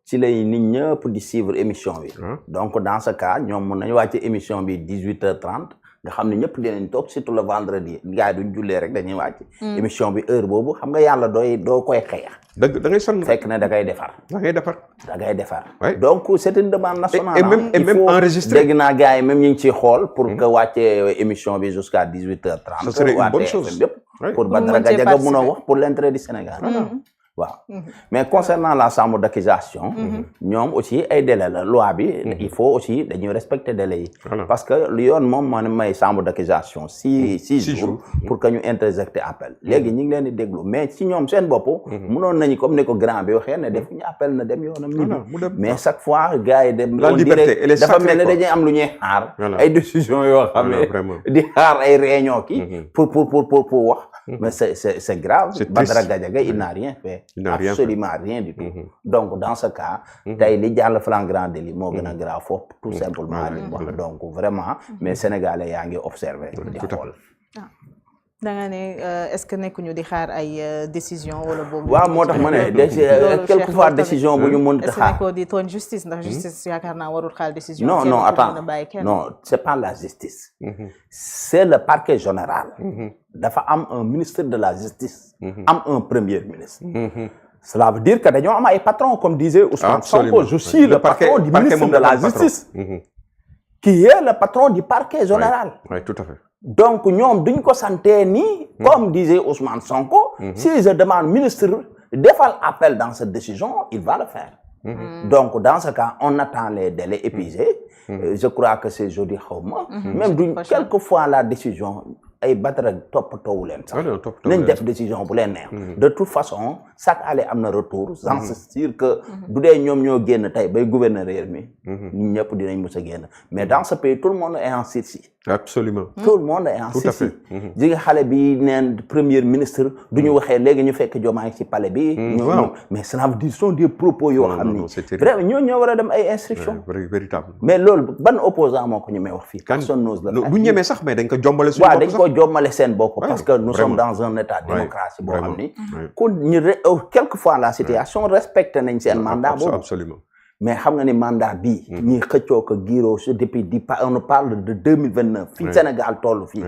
ci lay nit ñëpp di suivre émission bi. donc dans ce cas ñoom mun nañu wàcce émission bi 18h30 nga xam ne ñëpp dinañ toog surtout le vendredi gars yi duñ jullee rek dañuy wàcc. émission bi heure boobu xam nga yàlla doo koy xeex. dëgg da ngay sonn fekk ne da ngay defar. da ngay defar. donc c'est une demande nationale. et même enregistré. dégg naa gars yi même ñu ngi ciy xool. pour que wàccee émission bi jusqu'à 18h30. ce serait une bonne chose pour Badara Gadiaga mun a wax pour l'intérêt du Sénégal. waaw mais concernant la chambre d'accusation ñoom aussi ay délai la loi bi il faut aussi dañuy respecter délai yi parce que lu yoon moom moo ne may chambre d'accusation six jours pour que ñu interjeter appel léegi ñu ngi leen di déglu mais si ñoom seen bopp mënoon nañu comme ni ko grand bi waxee ne def ñu appel na dem yoonam ñibbi mais chaque fois gars yi dem la liberté elle est dafa sacrée mel ne dañuy am lu ñuy xaar ay décision yoo xam ne di xaar ay réunion ki pour wax mais c'est grave Badara Gadiaga il n'a rien fait absolument rien du tout donc dans ce cas tey li jàll flagrant délit moo gën a grave foofu tout simplement li wax donc vraiment mais sénégalais yaa ngi observé di xool da nga ne est-ce que nekkuñu di xaar ay décision wala boobu waaw moo tax ma ne quelquefois décision bu ñu mën a xaar est-ce que di tooñ justice ndax justice yaakaar naa warul xaar décision non attends non c'est pas la justice c'est le parquet général dafa am un ministre de la justice am un premier ministre cela veut dire que dañoo am ay patrons comme disait Ousmane Sonko je suis le patron du ministre de la justice qui est le patron du parquet général oui tout à fait donc ñoom duñ ko santee nii comme disait Ousmane Sonko si je demande ministre defal appel dans cette décision il va le faire donc dans ce cas on attend les délais épuisés je crois que c'est jeudi xawma même duñ quelquefois la décision ay Badara toppatoowu leen sax nañ def décision bu leen neex de toute façon chaque année am na retour j'en suis sûr que du dee ñoom ñoo génn tey bay gouverneur réew mi ñun ñëpp dinañ mës a génn mais dans ce pays tout le monde est en sursis absolument tout le monde est en sursis ji nga xale bi neen premier ministre du ñu waxee léegi ñu fekk Diomaye ci palais bi mais cela veut dire sont des propos yoo xam ni vraiment ñoo war a dem ay instructions véritable mais loolu ban opposant moo ko ñu may wax fii personne n'ose le faire du ñemee sax mais dañ ko jombale suñu bopp dañ ko jommale seen bopp parce que nous sommes dans un état démocratie boo xam ni ku ñu quelquefois la situation respecté nañ seen mandat boobu absolument mais xam nga ni mandat bii ñi xëccoo ko giiroo depuis on parle de 2029 fii Sénégal toll fii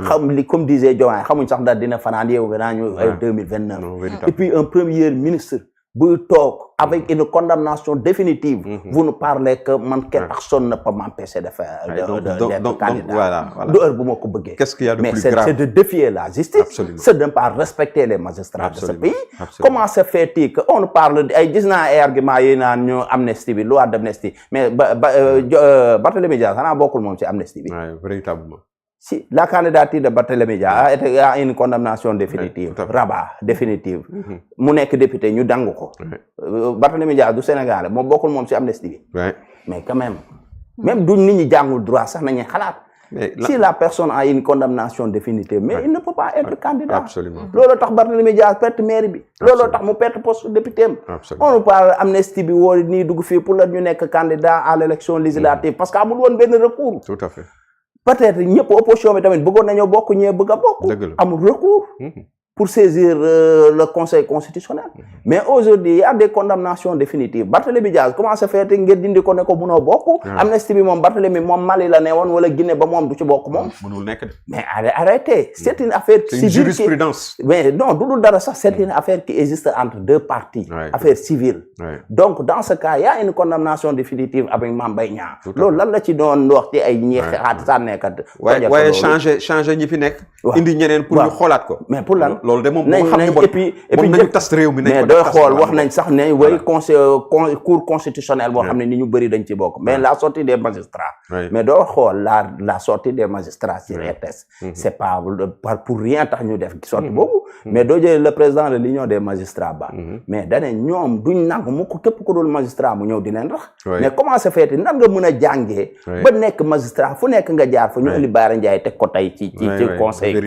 xam li comme disait Diomaye xamuñ sax daal dina fanaan yeewu nga naa ñu ay 2029 et puis un premier ministre buy toog avec une condamnation définitive vous nous parlez que man personne ne peut m'empêcher de faire d'être candidat du heure bu ma ko bëggee qu'est-ce qu'il y a de mais plus grave c'est de défier la justice c'est de ne pas respecter les magistrats de ce pays comment se fait-il que on parle ay gis naa ay argument yi naan ñu amnistie bi loi d'amnistie mais Barthélémy Dias xanaa bokkul moom ci amnistie bi véritablement si la candidature de Barthélémy Dias a une condamnation définitive rabat définitive mu nekk député ñu dangu ko Barthélémy Dias du Sénégal moom bokkul moom ci amnistie bi mais quand même du nit ñi jàngul droit sax nañu xalaat si la personne a une condamnation définitive mais il ne peut pas être candidat absolument looloo tax Barthélémy Dias perte mairie bi looloo tax mu perte poste député am on nous parle amnistie bi woo nii dugg fii pour la ñu nekk candidat à l'élection législative parce que amul woon benn recours tout à fait peut-être ñëpp opposition bi tamit bëggoon nañoo bokk ñee bëgg a bokk amul recours pour saisir le conseil constitutionnel mais aujourd'hui il y a des condamnations définitives Barthélémy Dias comment se fait ngeen dindi ko ne ko mënoo bokk amnistie bi moom Barthélémy moom Mali la ne woon wala Guinée ba moom du ci bokk moom mënul nekk de mais arrêtez c'est une affaire civile jurisprudence mais non du dara sax c'est une affaire qui existe entre deux parties affaire civile donc dans ce cas il y a une condamnation définitive avec Mame Mbaye Niang loolu lan la ci doon wax ci ay ñi xaat sànneekat waaye changer ñi fi nekk indi ñeneen pour ñu xoolaat ko mais pour lan loolu de moom xam ne et puis nañu tas réew mi mais dooy xool wax nañ sax ne way cour constitutionnel boo xam ne ni ñu bëri dañ ci bokk mais la sortie des magistrats mais doo xool la sortie des magistrats sur RTS c'est pas pour rien tax ñu def sortie boobu mais doo jëlee le président de l'union des magistrats ba mais dane ñoom duñ nangu mu ko képp ku dul magistrat mu ñëw di leen rax mais comment se fait nan nga mën a jàngee ba nekk magistrat fu nekk nga jaar fa ñu indi Bara Ndiaye teg ko tey ci conseil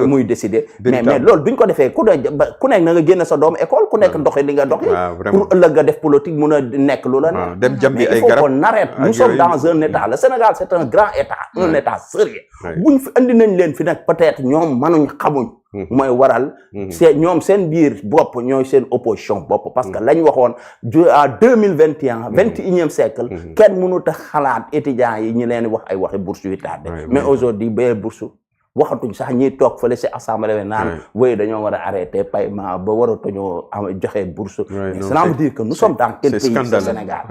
muy décider mais mais loolu duñ ko defee ku nekk na nga génn sa doom école ku nekk doxi li nga doxi pour ëllëg nga def politique mun a nekk lu la ne dem jam bi mais ay il faut garab qu'on arrête nous sommes dans un état le Sénégal c'est un grand état un état sérieux buñ fi andi nañ leen fi nag peut-être ñoom mënuñ xamuñ mooy waral ñoom seen biir bopp ñooy seen opposition bopp parce que lañ waxoon à 2021 21e siècle kenn mënut a xalaat étudiants yi ñu leen di wax ay waxi bourse yu tardé mais aujourd'hui ba bourse waxatuñ sax ñiy toog fële si assemblée naan wéy dañoo war a arrêter paiement ba waratuñoo joxe bourse cela veut dire que nous sommes dans quel pays au Sénégal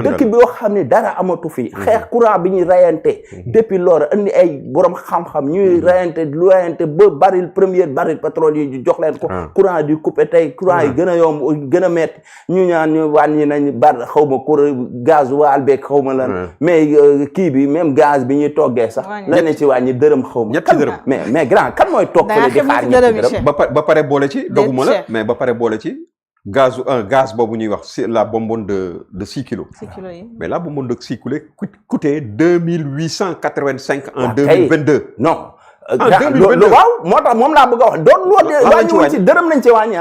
dëkk bi yoo xam ne dara amatu fi xeex courant bi ñuy rayante depuis loolu andi ay borom xam-xam ñuy rayante ba baril premier baril pétrole yi jox leen ko courant di coupé tey courant yi gën a yomb gën a metti ñu ñaan ñu wàññi nañ xaw ma gaz waal beeg xaw ma lan mais kii bi même gaz bi ñuy toggee sax lañ ci wàññi dërëm xaw ma mais grand kan mooy toog fële di xaar ñetti dërëm ba pare boole ci doguma la mais ba pare boole ci gaz boobu ñuy wax la bonbonne de 6 kilos. 6 kilos yi. Mais la bonbonne de 6 kilos coûtait 2885 en 2022. Non. waaw moo tax moom laa bëgg a wax doon loolu wàññiwuñ ci dërëm nañ ci wàññi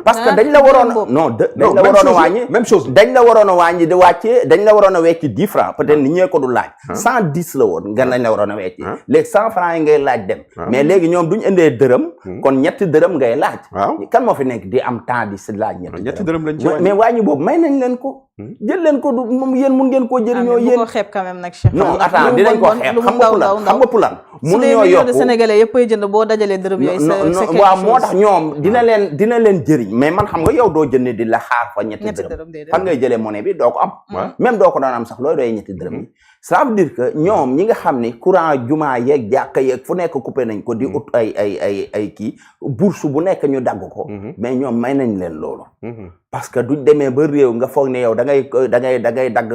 parce que dañ la waroon dañ la waroon a wàññi même chose dañ la waroon a wàññi di wàccee dañ la waroon a wecci 10 francs peut-être ni ñee ko du laaj 110 la woon nga lañ la waroon a wecci léegi 100 francs yi ngay laaj dem mais léegi ñoom duñ indee dërëm kon ñetti dërëm ngay laaj kan moo fi nekk di am temps di si laaj ñetti dërëm lañ ci wàññi mais wàññi boobu may nañ leen ko jël leen ko du moom yéen mun ngeen koo jëriñoo yéen ko xeeb quand même nag Cheikh non attends dinañ ko xeeb xam nga pulan mënuñoo yokk Sénégalais yëpp ay jënd boo dajalee dërëm yooyu waaw moo tax ñoom dina leen jëriñ mais man xam nga yow doo jënd di la xaar fa ñetti dërëm fan ngay jëlee monnaie bi doo ko am même doo ko doon am sax looy doy ñetti dërëm yi ça veut dire que ñoom ñi nga xam ni courant jumaa yeeg jàkka yeeg fu nekk coupé nañ ko di ut ay kii bourse bu nekk ñu dagg ko mais ñoom may nañ leen loolu parce que duñ demee ba réew nga foog ne yow da ngay dagg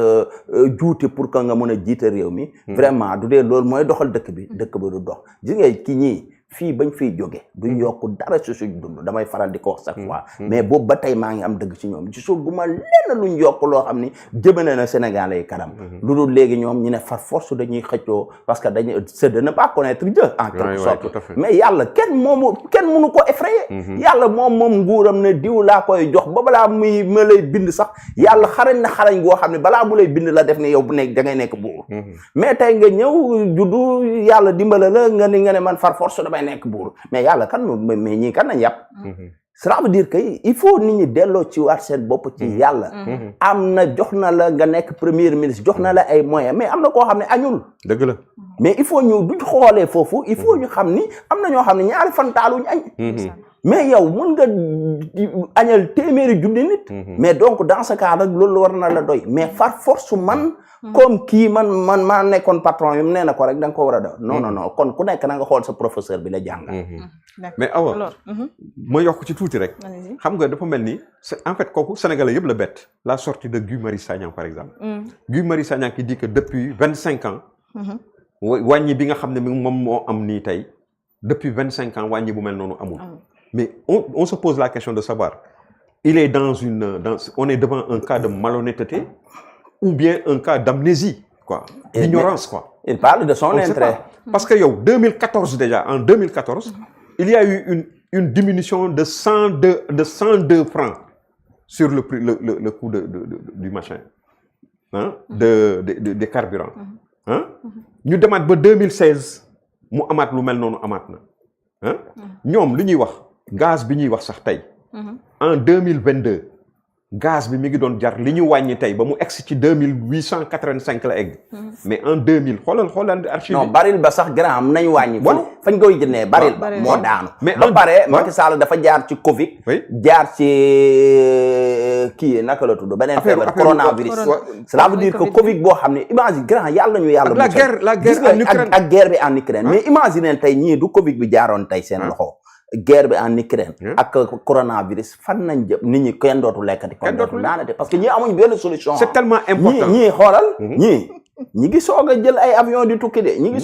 juuti pour que nga mën a jiite réew mi vraiment du dee loolu mooy doxal dëkk bi du dox gis nga ki ñii fii bañ fiy jóge duñ yokk dara ci suñ dund damay faral di ko wax chaque fois mais boobu ba tey maa ngi am dëgg ci ñoom gisoo guma lenn luñ yokk loo xam ni jëmale na Sénégalais yi kanam lu dul léegi ñoom ñu ne far force dañuy xëccoo parce que c'est de ne pas connaître Dieu en quelque sorte mais yàlla kenn mënu ko effrayer yàlla moom nguuram ne diw laa koy jox ba balaa ma lay bind sax yàlla xarañ na xarañ goo xam ne balaa mu lay bind la def ne yow bu nekk da ngay nekk buur mais tey nga ñëw juddu yàlla dimbala la nga ne man far force damay nekk buur mais yàlla kan mais ñii kan nañ yàpp cela veut dire que il faut nit ñi delloo ci waat seen bopp ci yàlla am na jox na la nga nekk premier ministre jox na la ay moyens mais am na koo xam ne añul dëgg la mais il faut ñu duñ xoolee foofu il faut ñu xam ni am na ñoo xam ne ñaari fan taaluñ añ mais yow mun nga añal téeméeri junni nit mais donc dans ce cas nag loolu war na la doy mais par force man comme kii man maa nekkoon patron yi mu nee na ko rek da nga ko war a def non kon ku nekk na nga xool sa professeur bi la jàngal mais Awa ma yokk ci tuuti rek xam nga dafa mel ni en fait kooku Sénégalais yëpp la bett la sortie de Guy Marius Sagna par exemple Guy Marius Sagna qui dit que depuis 25 ans wàññi bi nga xam ne moom moo am nii tey depuis 25 ans wàññi bu mel noonu amul mais on se pose la question de savoir il est on est devant un cas de malhonnêteté ou bien un cas d'amnésie quoi d'ignorance quoi il parle de son intérêt parce que yow 2014 déjà en 2014 il y a eu une diminution de 102 francs sur le prix le coût du machin des carburants ñu demaat ba 2016 mu amaat lu mel noonu amaat na ñoom lu ñuy wax gaz bi ñuy wax sax tey en 2022 gaz bi mi ngi doon jar li ñu wàññi tey ba mu egsi ci 2885 la egg mais en 2000 xoolal archive non baril ba sax gramme nañ wàññi fañ koy jëndee baril ba moo daanu mais ba pare Macky Sall dafa jaar ci Covid jaar ci kii naka la tudd beneen feebar coronavirus cela veut dire que Covid boo xam ne imagine grand yàlla ñu yàlla la guerre en Ukraine ak guerre bi en Ukraine mais imagine tey ñii du Covid bi jaaroon tey seen loxo guerre bi en Ukraine ak coronavirus fan nañ jëm nit ñi kenn dootu lekkati kenn dootu naanati parce que ñii amuñ benn solution c'est tellement important ñii xoolal ñi ngi soog a jël ay avion di tukki de ñi ngi